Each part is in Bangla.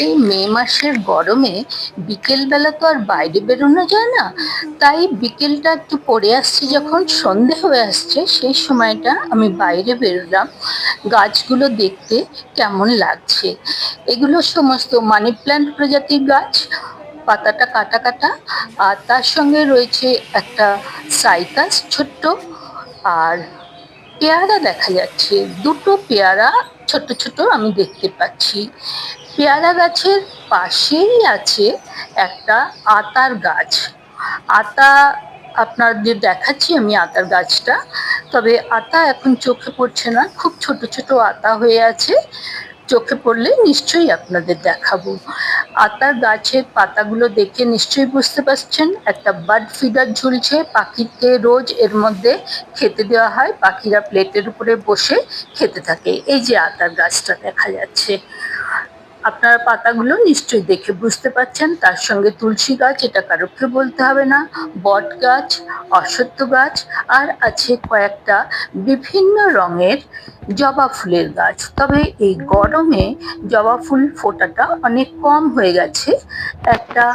এই মে মাসের গরমে বিকেলবেলা তো আর বাইরে বেরোনো যায় না। তাই বিকেলটা একটু পড়ে আসছে, যখন সন্ধে হয়ে আসছে সেই সময়টা আমি বাইরে বেরোলাম গাছগুলো দেখতে কেমন লাগছে। এগুলো সমস্ত মানি প্ল্যান্ট প্রজাতির গাছ, পাতাটা কাটা কাটা। আর তার সঙ্গে রয়েছে একটা সাইকাস ছোট্ট, আর পেয়ারা দেখা যাচ্ছে, দুটো পেয়ারা ছোট ছোট আমি দেখতে পাচ্ছি। পেয়ারা গাছের পাশেই আছে একটা আতার গাছ। আতা আপনাদের দেখাচ্ছি আমি আতার গাছটা, তবে আতা এখন চোখে পড়ছে না, খুব ছোট ছোট আতা হয়ে আছে। চোখে পড়লে নিশ্চয়ই আপনাদের দেখাবো। আতার গাছের পাতাগুলো দেখে নিশ্চয়ই বুঝতে পারছেন একটা বার্ড ফিডার ঝুলছে, পাখিকে রোজ এর মধ্যে খেতে দেওয়া হয়, পাখিরা প্লেটের উপরে বসে খেতে থাকে। এই যে আতার গাছটা দেখা যাচ্ছে, আপনারা পাতাগুলো নিশ্চয়ই দেখে বুঝতে পারছেন। তার সঙ্গে তুলসী গাছ, এটা কারোকে বলতে হবে না, বট গাছ, অশ্বত্থ গাছ, আর আছে কয়েকটা বিভিন্ন রঙের জবা ফুলের গাছ। তবে এই গরমে জবা ফুল ফোটাটা অনেক কম হয়ে গেছে, একটা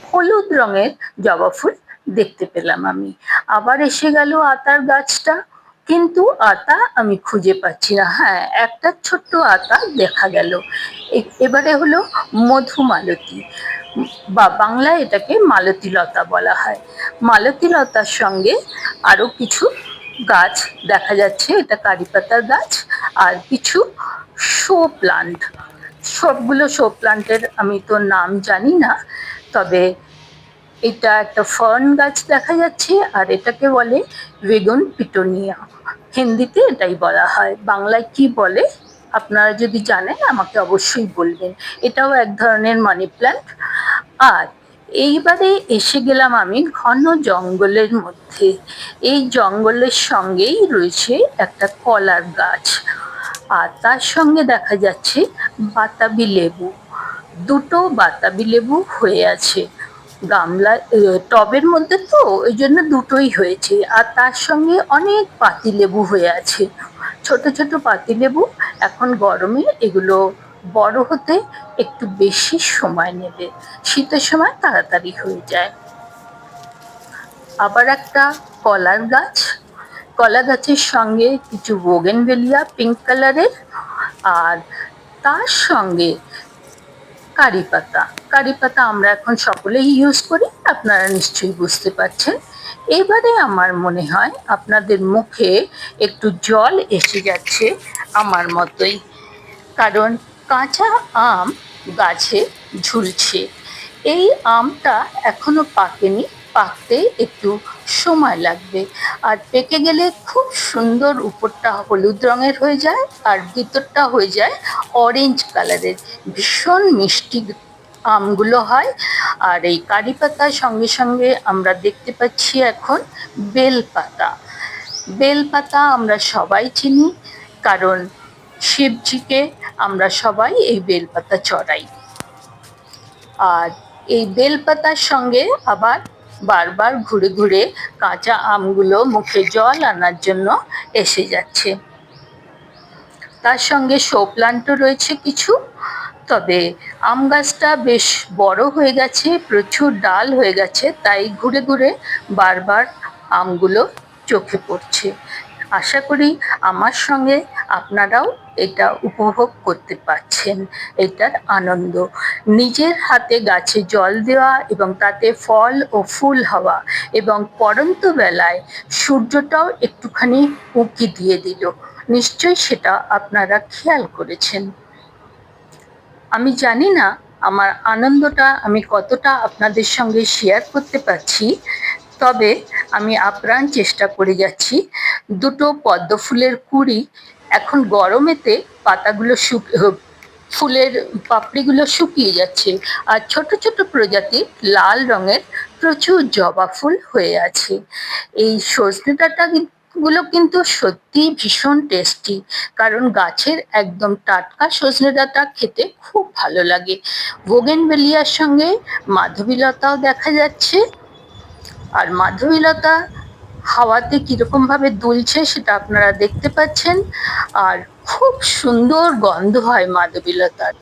হলুদ রঙের জবা ফুল দেখতে পেলাম আমি। আবার এসে গেল আতার গাছটা, কিন্তু আতা আমি খুঁজে পাচ্ছি না। হ্যাঁ, একটা ছোট্ট আতা দেখা গেল। এবারে হলো মধুমালতী, বা বাংলায় এটাকে মালতী লতা বলা হয়। মালতী লতার সঙ্গে আরো কিছু গাছ দেখা যাচ্ছে, এটা কারি পাতার গাছ, আর কিছু শো প্লান্ট। সবগুলো শো প্লান্টের আমি তো নাম জানি না, তবে এটা একটা ফার্ন গাছ দেখা যাচ্ছে, আর এটাকে বলে বেগুন পিটোনিয়া। হিন্দিতে এটাই বলা হয়, বাংলায় কি বলে আপনারা যদি জানেন আমাকে অবশ্যই বলবেন। এটাও এক ধরনের মানি প্ল্যান্ট। আর এইবারে এসে গেলাম আমি ঘন জঙ্গলের মধ্যে। এই জঙ্গলের সঙ্গেই রয়েছে একটা কলার গাছ, আর তার সঙ্গে দেখা যাচ্ছে বাতাবি লেবু। দুটো বাতাবি লেবু হয়ে আছে গামলা, টবের মধ্যে, তো ওই জন্য দুটোই হয়েছে। আর তার সঙ্গে অনেক পাতিলেবু হয়ে আছে, ছোট ছোট পাতিলেবু। এখন গরমে এগুলো বড় হতে একটু বেশি সময় নেবে, শীতের সময় তাড়াতাড়ি হয়ে যায়। আবার একটা কলার গাছ, কলা গাছের সঙ্গে কিছু বোগেনভেলিয়া পিঙ্ক কালারের, আর তার সঙ্গে কারি পাতা। কারি পাতা আমরা এখন সকলেই ইউজ করি, আপনারা নিশ্চয়ই বুঝতে পারছেন। এবারে আমার মনে হয় আপনাদের মুখে একটু জল এসে যাচ্ছে আমার মতোই, কারণ কাঁচা আম গাছে ঝুলছে। এই আমটা এখনো পাকেনি, পাকতে একটু সময় লাগবে। আর পেকে গেলে খুব সুন্দর, উপরটা হলুদ রঙের হয়ে যায় আর ভিতরটা হয়ে যায় অরেঞ্জ কালারের, ভীষণ মিষ্টি আমগুলো হয়। আর এই কারি পাতার সঙ্গে সঙ্গে আমরা দেখতে পাচ্ছি এখন বেলপাতা। বেলপাতা আমরা সবাই চিনি, কারণ শিবজিকে আমরা সবাই এই বেলপাতা চড়াই। আর এই বেলপাতার সঙ্গে আবার বারবার ঘুরে ঘুরে কাঁচা আমগুলো মুখে জল আনার জন্য এসে যাচ্ছে। তার সঙ্গে শো প্লান্টও রয়েছে কিছু, তবে আম গাছটা বেশ বড় হয়ে গেছে, প্রচুর ডাল হয়ে গেছে, তাই ঘুরে ঘুরে বারবার আমগুলো চোখে পড়ছে। আশা করি আমার সঙ্গে আপনারাও এটা উপভোগ করতে পারছেন, এটার আনন্দ। নিজের হাতে গাছে জল দেওয়া এবং তাতে ফল ও ফুল হওয়া, এবং পড়ন্ত বেলায় সূর্যটাও একটুখানি উঁকি দিয়ে দিল, নিশ্চয়ই সেটা আপনারা খেয়াল করেছেন। আমি জানি না আমার আনন্দটা আমি কতটা আপনাদের সঙ্গে শেয়ার করতে পারছি, তবে আমি আপ্রাণ চেষ্টা করে যাচ্ছি। দুটো পদ্ম ফুলের কুঁড়ি, এখন গরমেতে পাতাগুলো ফুলের পাপড়িগুলো শুকিয়ে যাচ্ছে, আর ছোট ছোট প্রজাতির লাল রঙের প্রচুর জবা ফুল হয়ে আছে। এই সজনে ডাঁটা গুলো কিন্তু সত্যি ভীষণ টেস্টি, কারণ গাছের একদম টাটকা সজনে ডাঁটা খেতে খুব ভালো লাগে। বোগেনভেলিয়ার সঙ্গে মাধবীলতাও দেখা যাচ্ছে, আর মাধবীলতা হাওয়াতে কিরকম ভাবে দুলছে সেটা আপনারা দেখতে পাচ্ছেন। আর খুব সুন্দর গন্ধ হয় মাধবীলতার।